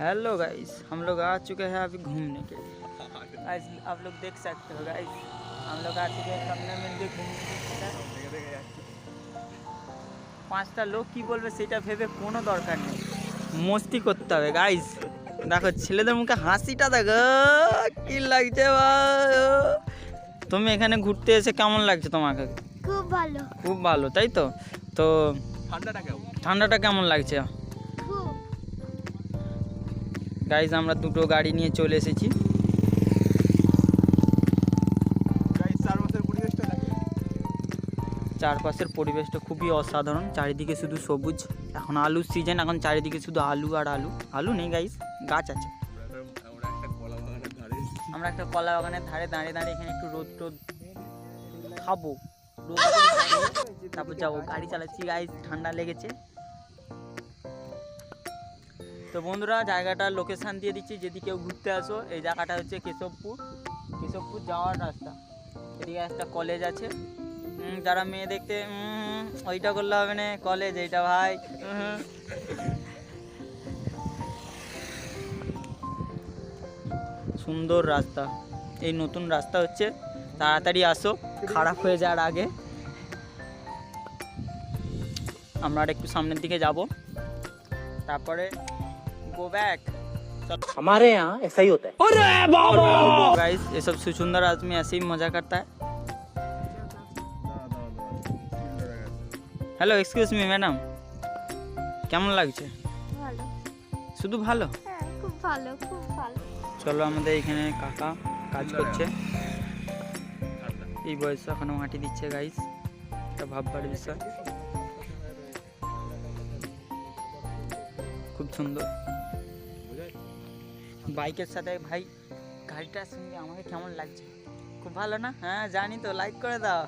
Hello guys, हम लोग आ चुके हैं अभी घूमने के लिए। गाइस आप लोग देख सकते हो गाइस, हम लोग आ चुके हैं सबने मिलके घूमने। पाँचटा लोग কি বলবে সেটা ভেবে কোনো দরকার নেই, মস্তি করতে হবে গাইস। দেখো ছেলেদের মুখে হাসিটা দেখো, কি লাগছে ভাই। তুমি এখানে ঘুরতে এসে কেমন লাগছে তোমাকে? খুব ভালো। খুব ভালো, তাই তো? তো ঠান্ডাটা কেমন লাগছে? খুব। গাইস আমরা দুটো গাড়ি নিয়ে চলে এসেছি। চারপাশের পরিবেশটা খুবই অসাধারণ, চারিদিকে শুধু সবুজ। এখন আলুর সিজন, এখন চারিদিকে শুধু আলু আর আলু। আলু নেই গাইস, গাছ আছে। আমরা একটা কলা বাগানের ধারে দাঁড়িয়ে দাঁড়িয়ে এখানে একটু রোদ টোদ খাবো, তারপর যাবো। গাড়ি চালাচ্ছি গাইস, ঠান্ডা লেগেছে। তো বন্ধুরা জায়গাটার লোকেশান দিয়ে দিচ্ছি, যদি কেউ ঘুরতে আসো। এই জায়গাটা হচ্ছে কেশবপুর যাওয়ার রাস্তা। এদিকে একটা কলেজ আছে, যারা মেয়ে দেখতে ওইটা করলে হবে না, কলেজ এইটা ভাই। সুন্দর রাস্তা, এই নতুন রাস্তা হচ্ছে, তাড়াতাড়ি আসো খারাপ হয়ে যাওয়ার আগে। আমরা আর একটু সামনের দিকে যাব, তারপরে गो बैक। हमारे यहाँ ऐसा ही होता है। गाइस ये सब सुंदर आदमी ऐसे ही मजा करता है। হ্যালো এক্সকিউজ মি ম্যাডাম, কেমন লাগছে? ভালো। শুধু ভালো? হ্যাঁ খুব ভালো, খুব ভালো। চলো, আমাদের এখানে কাকা কাজ করছে, এই বয়সে এখনো মাটি দিচ্ছে গাইস, এটা ভাববার বিষয়। খুব সুন্দর বাইকের সাথে ভাই গাড়িটার সঙ্গে আমাকে কেমন লাগছে? খুব ভালো না? হ্যাঁ জানি তো, লাইক করে দাও।